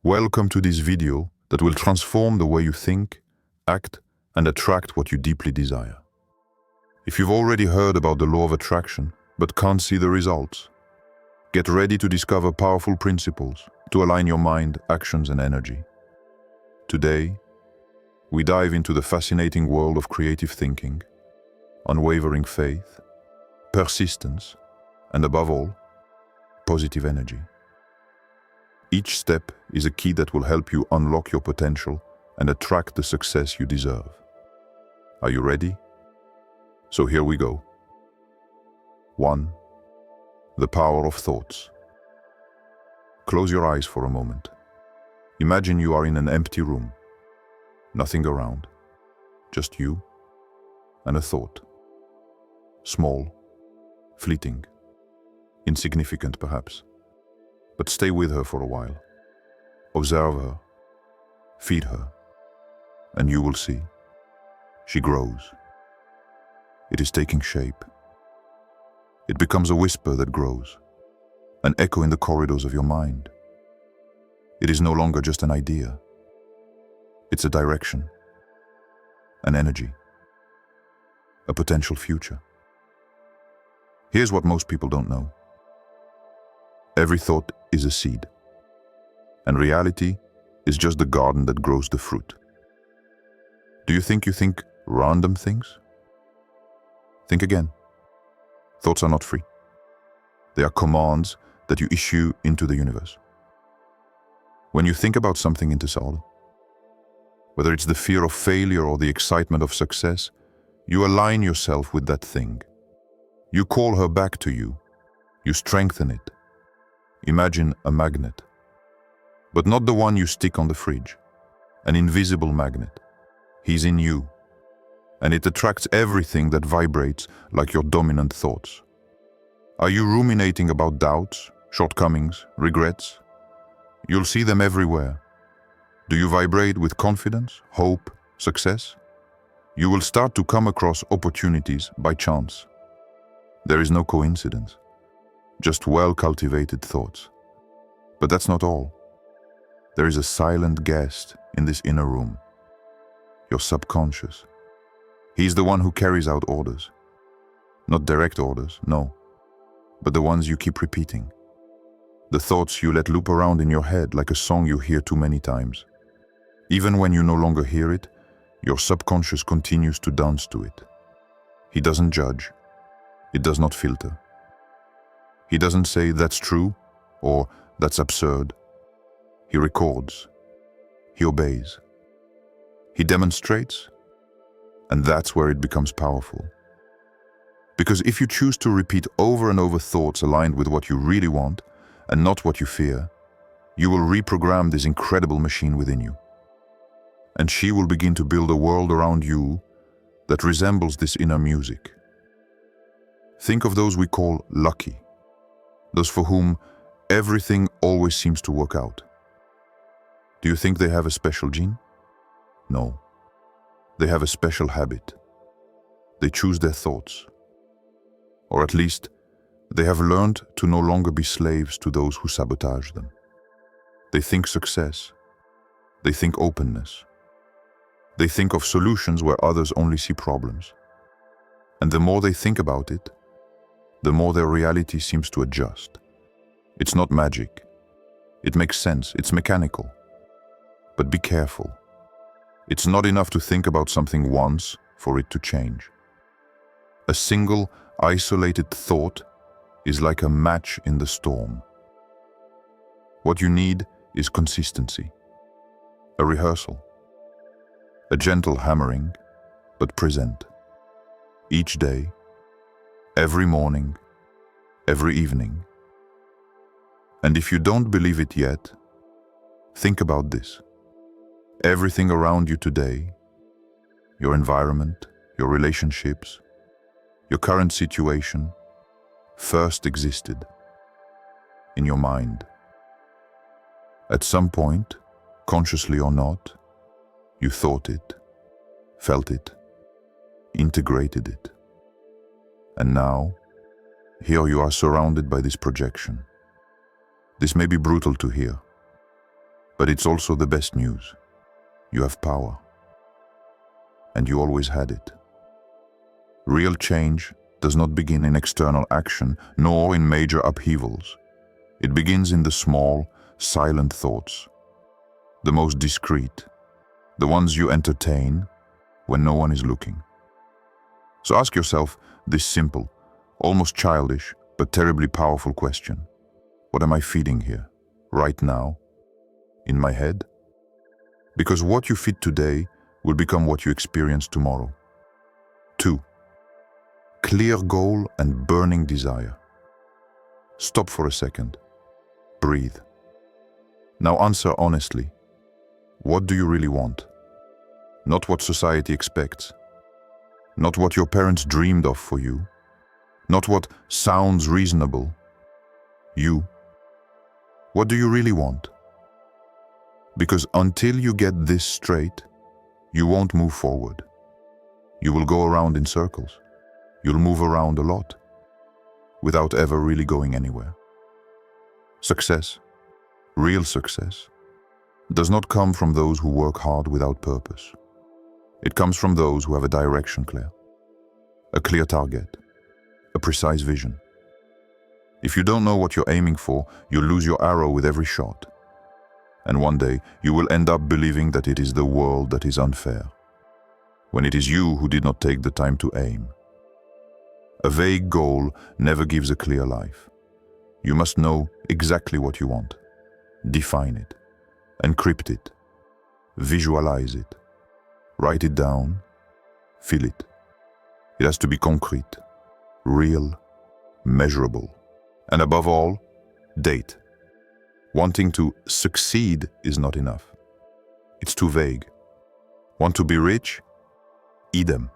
Welcome to this video that will transform the way you think, act, and attract what you deeply desire. If you've already heard about the law of attraction but can't see the results, get ready to discover powerful principles to align your mind, actions, and energy. Today, we dive into the fascinating world of creative thinking, unwavering faith, persistence, and above all, positive energy. Each step is a key that will help you unlock your potential and attract the success you deserve. Are you ready? So here we go. 1. The power of thoughts. Close your eyes for a moment. Imagine you are in an empty room. Nothing around. Just you and a thought. Small, fleeting, insignificant perhaps. But stay with her for a while. Observe her, feed her, and you will see. She grows. It is taking shape. It becomes a whisper that grows, an echo in the corridors of your mind. It is no longer just an idea. It's a direction, an energy, a potential future. Here's what most people don't know. Every thought is a seed, and reality is just the garden that grows the fruit. Do you think random things? Think again. Thoughts are not free. They are commands that you issue into the universe. When you think about something interstellar, whether it's the fear of failure or the excitement of success, you align yourself with that thing. You call her back to you. You strengthen it. Imagine a magnet, but not the one you stick on the fridge, an invisible magnet. He's in you, and it attracts everything that vibrates like your dominant thoughts. Are you ruminating about doubts, shortcomings, regrets? You'll see them everywhere. Do you vibrate with confidence, hope, success? You will start to come across opportunities by chance. There is no coincidence. Just well-cultivated thoughts. But that's not all. There is a silent guest in this inner room. Your subconscious. He's the one who carries out orders. Not direct orders, no. But the ones you keep repeating. The thoughts you let loop around in your head like a song you hear too many times. Even when you no longer hear it, your subconscious continues to dance to it. He doesn't judge. It does not filter. He doesn't say, "That's true," or "That's absurd." He records. He obeys. He demonstrates, and that's where it becomes powerful. Because if you choose to repeat over and over thoughts aligned with what you really want, and not what you fear, you will reprogram this incredible machine within you. And she will begin to build a world around you that resembles this inner music. Think of those we call lucky. Those for whom everything always seems to work out. Do you think they have a special gene? No. They have a special habit. They choose their thoughts. Or at least, they have learned to no longer be slaves to those who sabotage them. They think success. They think openness. They think of solutions where others only see problems. And the more they think about it, the more their reality seems to adjust. It's not magic. It makes sense. It's mechanical. But be careful. It's not enough to think about something once for it to change. A single, isolated thought is like a match in the storm. What you need is consistency. A rehearsal. A gentle hammering, but present. Each day. Every morning, every evening. And if you don't believe it yet, think about this. Everything around you today, your environment, your relationships, your current situation, first existed in your mind. At some point, consciously or not, you thought it, felt it, integrated it. And now, here you are surrounded by this projection. This may be brutal to hear, But it's also the best news. You have power. And you always had it. Real change does not begin in external action, nor in major upheavals. It begins in the small, silent thoughts, the most discreet, the ones you entertain when no one is looking. So ask yourself this simple, almost childish, but terribly powerful question. What am I feeding here, right now, in my head? Because what you feed today will become what you experience tomorrow. 2. Clear goal and burning desire. Stop for a second. Breathe. Now answer honestly. What do you really want? Not what society expects. Not what your parents dreamed of for you. Not what sounds reasonable. You. What do you really want? Because until you get this straight, you won't move forward. You will go around in circles. You'll move around a lot, without ever really going anywhere. Success, real success, does not come from those who work hard without purpose. It comes from those who have a direction clear, a clear target, a precise vision. If you don't know what you're aiming for, you'll lose your arrow with every shot. And one day, you will end up believing that it is the world that is unfair, when it is you who did not take the time to aim. A vague goal never gives a clear life. You must know exactly what you want. Define it. Encrypt it. Visualize it. Write it down. Feel it. It has to be concrete, real, measurable. And above all, date. Wanting to succeed is not enough. It's too vague. Want to be rich? Idem.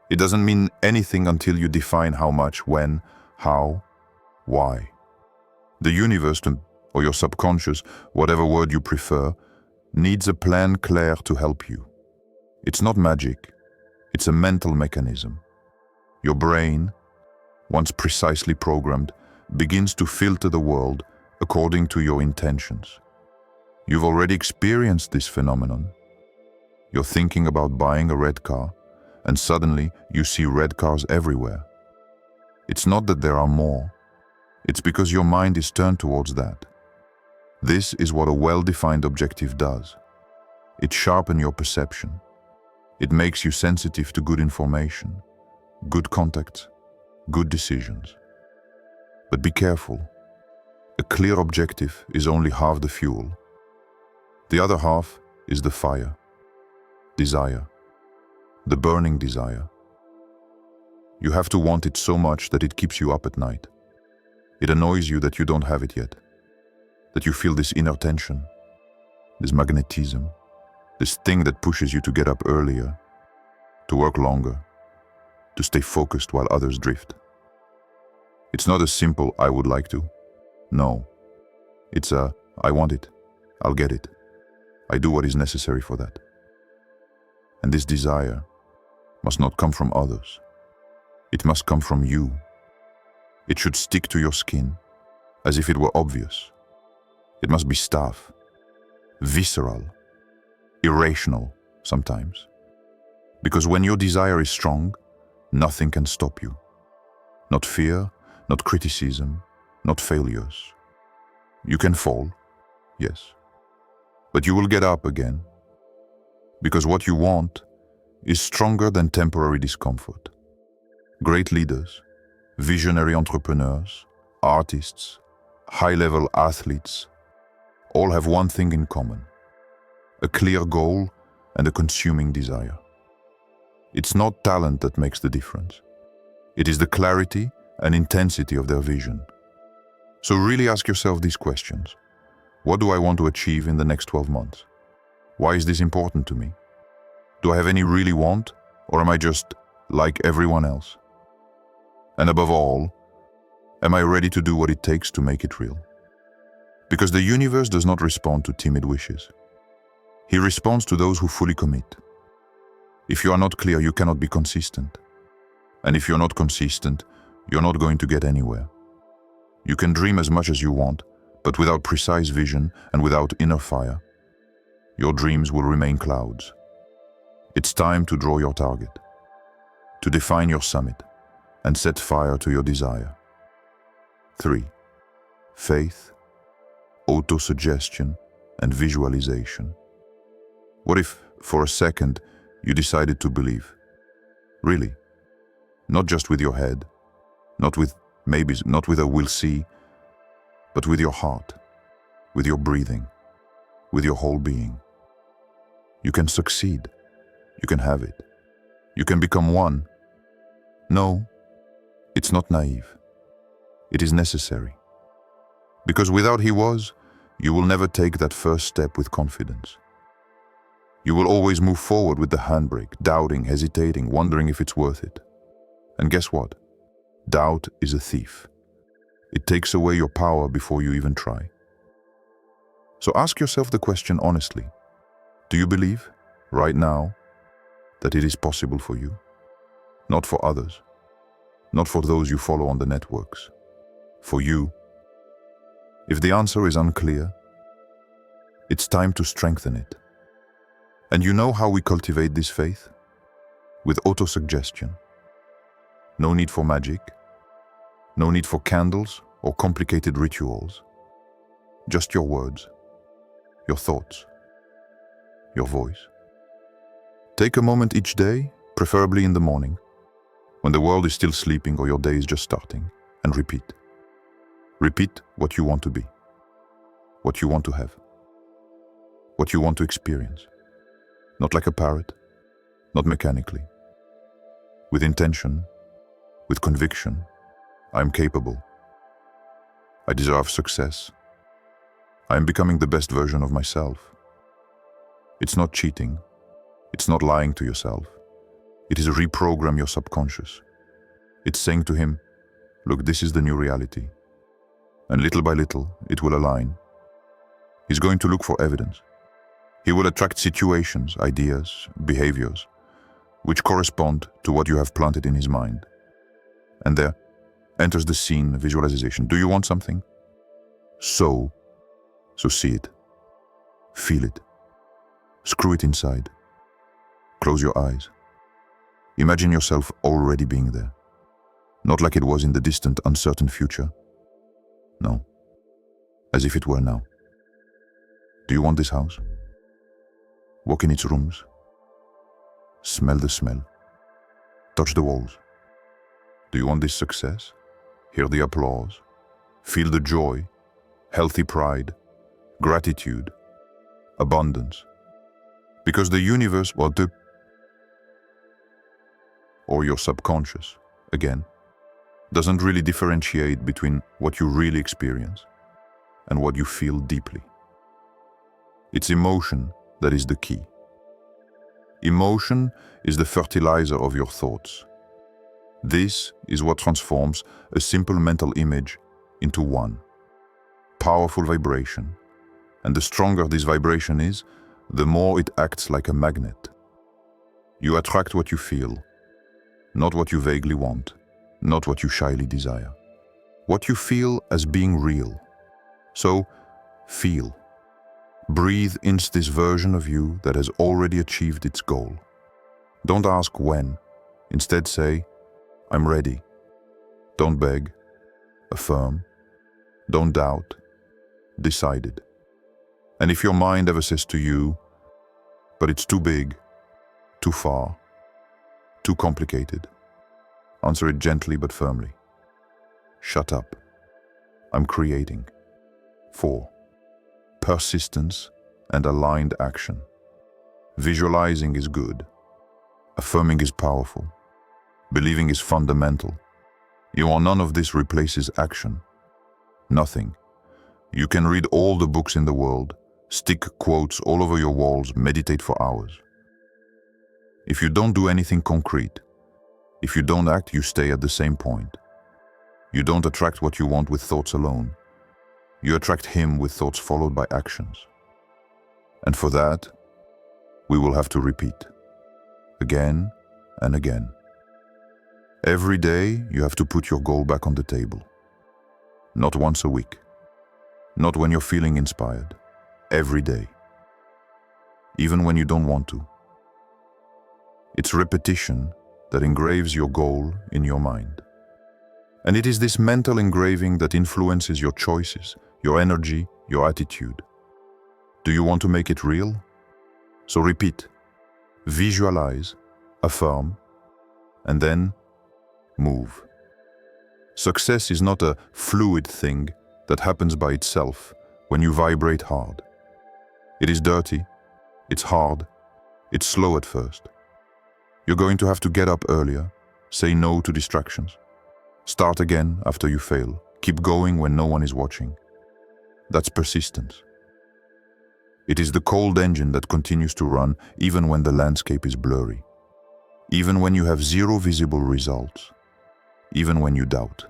It doesn't mean anything until you define how much, when, how, why. The universe, or your subconscious, whatever word you prefer, needs a plan clair to help you. It's not magic. It's a mental mechanism. Your brain, once precisely programmed, begins to filter the world according to your intentions. You've already experienced this phenomenon. You're thinking about buying a red car, and suddenly you see red cars everywhere. It's not that there are more. It's because your mind is turned towards that. This is what a well-defined objective does. It sharpens your perception. It makes you sensitive to good information, good contacts, good decisions. But be careful. A clear objective is only half the fuel. The other half is the fire, desire, the burning desire. You have to want it so much that it keeps you up at night. It annoys you that you don't have it yet, that you feel this inner tension, this magnetism, this thing that pushes you to get up earlier, to work longer, to stay focused while others drift. It's not a simple, I would like to. No. It's a, I want it, I'll get it. I do what is necessary for that. And this desire must not come from others. It must come from you. It should stick to your skin, as if it were obvious. It must be stiff, visceral, irrational sometimes. Because when your desire is strong, nothing can stop you. Not fear, not criticism, not failures. You can fall, yes, but you will get up again. Because what you want is stronger than temporary discomfort. Great leaders, visionary entrepreneurs, artists, high-level athletes, all have one thing in common: a clear goal and a consuming desire. It's not talent that makes the difference. It is the clarity and intensity of their vision. So really ask yourself these questions. What do I want to achieve in the next 12 months? Why is this important to me? Do I have any really want, or am I just like everyone else? And above all, am I ready to do what it takes to make it real? Because the universe does not respond to timid wishes. He responds to those who fully commit. If you are not clear, you cannot be consistent. And if you're not consistent, you're not going to get anywhere. You can dream as much as you want, But without precise vision and without inner fire, your dreams will remain clouds. It's time to draw your target, to define your summit, and set fire to your desire. 3. Faith, autosuggestion, and visualization. What if, for a second, you decided to believe? Really? Not just with your head, not with maybes, not with a "we'll see", but with your heart, with your breathing, with your whole being. You can succeed. You can have it. You can become one. No, it's not naive. It is necessary. Because without he was, you will never take that first step with confidence. You will always move forward with the handbrake, doubting, hesitating, wondering if it's worth it. And guess what? Doubt is a thief. It takes away your power before you even try. So ask yourself the question honestly. Do you believe, right now, that it is possible for you? Not for others. Not for those you follow on the networks. For you. If the answer is unclear, it's time to strengthen it. And you know how we cultivate this faith? With autosuggestion. No need for magic. No need for candles or complicated rituals. Just your words, your thoughts, your voice. Take a moment each day, preferably in the morning, when the world is still sleeping or your day is just starting, and repeat. Repeat what you want to be, what you want to have, what you want to experience. Not like a parrot, not mechanically. With intention, with conviction. I am capable. I deserve success. I am becoming the best version of myself. It's not cheating. It's not lying to yourself. It is reprogram your subconscious. It's saying to him, look, this is the new reality. And little by little, it will align. He's going to look for evidence. He will attract situations, ideas, behaviors, which correspond to what you have planted in his mind. And there enters the scene, visualization. Do you want something? So see it. Feel it. Screw it inside. Close your eyes. Imagine yourself already being there. Not like it was in the distant, uncertain future. No. As if it were now. Do you want this house? Walk in its rooms. Smell the smell. Touch the walls. Do you want this success? Hear the applause. Feel the joy, healthy pride, gratitude, abundance. Because the universe, or your subconscious, again, doesn't really differentiate between what you really experience and what you feel deeply. It's emotion that is the key. Emotion is the fertilizer of your thoughts. This is what transforms a simple mental image into one powerful vibration. And the stronger this vibration is, the more it acts like a magnet. You attract what you feel, not what you vaguely want, not what you shyly desire. What you feel as being real. So, feel. Breathe into this version of you that has already achieved its goal. Don't ask when. Instead say, I'm ready. Don't beg. Affirm. Don't doubt. Decided. And if your mind ever says to you, but it's too big, too far, too complicated, answer it gently but firmly. Shut up. I'm creating. 4. Persistence and aligned action. Visualizing is good. Affirming is powerful. Believing is fundamental. You are none of this replaces action. Nothing. You can read all the books in the world, stick quotes all over your walls, meditate for hours. If you don't do anything concrete, if you don't act, you stay at the same point. You don't attract what you want with thoughts alone. You attract him with thoughts followed by actions. And for that, we will have to repeat. Again and again. Every day, you have to put your goal back on the table. Not once a week. not when you're feeling inspired. Every day. Even when you don't want to. It's repetition that engraves your goal in your mind. And it is this mental engraving that influences your choices, your energy, your attitude. Do you want to make it real? So repeat, visualize, affirm, and then move. Success is not a fluid thing that happens by itself when you vibrate hard. It is dirty, it's hard, it's slow at first. You're going to have to get up earlier, say no to distractions, start again after you fail, keep going when no one is watching. That's persistence. It is the cold engine that continues to run even when the landscape is blurry, even when you have zero visible results, even when you doubt.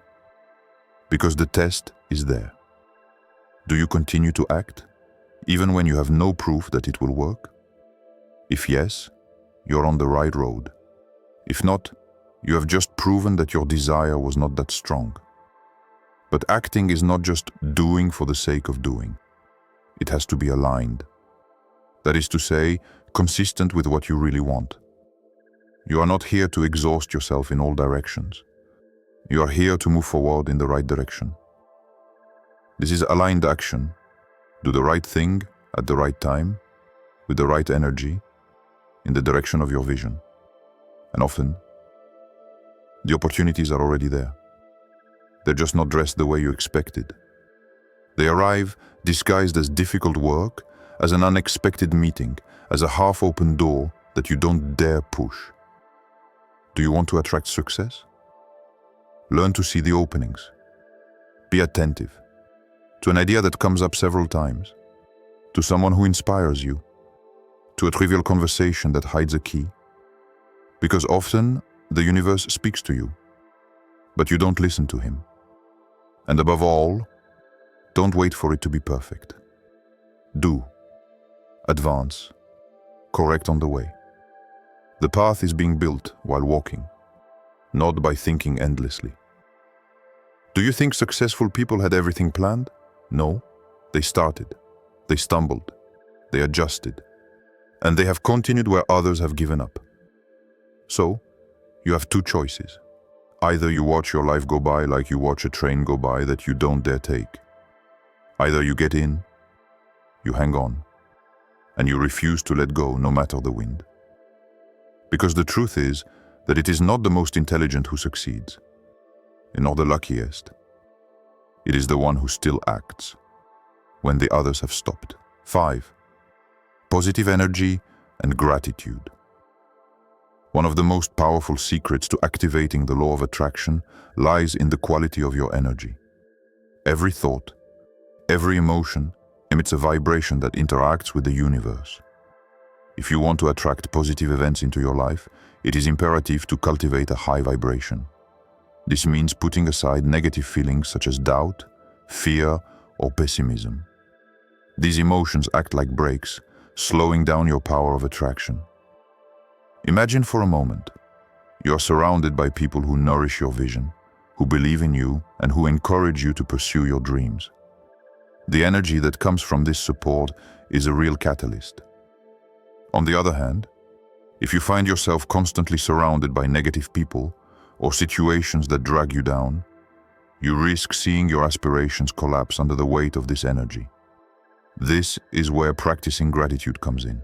Because the test is there. Do you continue to act, even when you have no proof that it will work? If yes, you're on the right road. If not, you have just proven that your desire was not that strong. But acting is not just doing for the sake of doing. It has to be aligned. That is to say, consistent with what you really want. You are not here to exhaust yourself in all directions. You are here to move forward in the right direction. This is aligned action. Do the right thing at the right time, with the right energy, in the direction of your vision. And often, the opportunities are already there. They're just not dressed the way you expected. They arrive disguised as difficult work, as an unexpected meeting, as a half-open door that you don't dare push. Do you want to attract success? Learn to see the openings. Be attentive to an idea that comes up several times, to someone who inspires you, to a trivial conversation that hides a key. Because often, the universe speaks to you, but you don't listen to him. And above all, don't wait for it to be perfect. Do. Advance. Correct on the way. The path is being built while walking, not by thinking endlessly. Do you think successful people had everything planned? No. They started. They stumbled. They adjusted. And they have continued where others have given up. So, you have two choices. Either you watch your life go by like you watch a train go by that you don't dare take. Either you get in, you hang on, and you refuse to let go no matter the wind. Because the truth is that it is not the most intelligent who succeeds, nor the luckiest. It is the one who still acts when the others have stopped. 5. Positive energy and gratitude. One of the most powerful secrets to activating the law of attraction lies in the quality of your energy. Every thought, every emotion emits a vibration that interacts with the universe. If you want to attract positive events into your life, it is imperative to cultivate a high vibration. This means putting aside negative feelings such as doubt, fear, or pessimism. These emotions act like brakes, slowing down your power of attraction. Imagine for a moment, you are surrounded by people who nourish your vision, who believe in you, and who encourage you to pursue your dreams. The energy that comes from this support is a real catalyst. On the other hand, if you find yourself constantly surrounded by negative people or situations that drag you down, you risk seeing your aspirations collapse under the weight of this energy. This is where practicing gratitude comes in.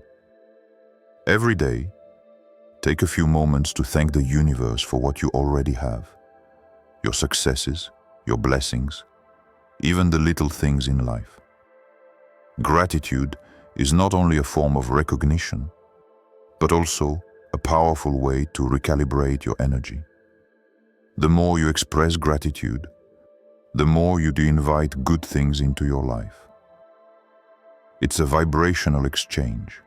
Every day, take a few moments to thank the universe for what you already have. Your successes, your blessings, even the little things in life. Gratitude is not only a form of recognition, but also a powerful way to recalibrate your energy. The more you express gratitude, the more you do invite good things into your life. It's a vibrational exchange.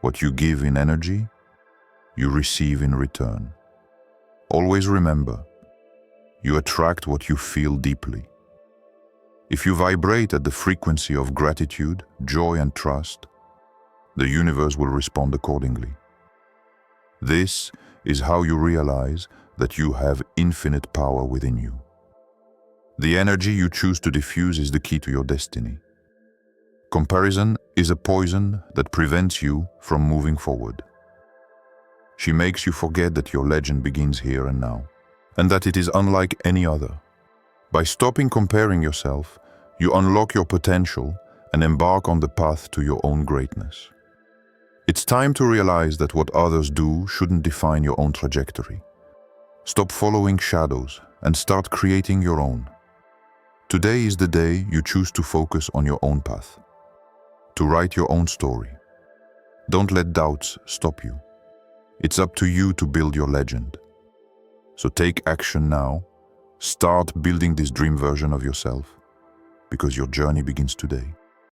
What you give in energy, you receive in return. Always remember, you attract what you feel deeply. If you vibrate at the frequency of gratitude, joy, and trust, the universe will respond accordingly. This is how you realize that you have infinite power within you. The energy you choose to diffuse is the key to your destiny. Comparison is a poison that prevents you from moving forward. She makes you forget that your legend begins here and now, and that it is unlike any other. By stopping comparing yourself, you unlock your potential and embark on the path to your own greatness. It's time to realize that what others do shouldn't define your own trajectory. Stop following shadows and start creating your own. Today is the day you choose to focus on your own path, to write your own story. Don't let doubts stop you. It's up to you to build your legend. So take action now. Start building this dream version of yourself, because your journey begins today.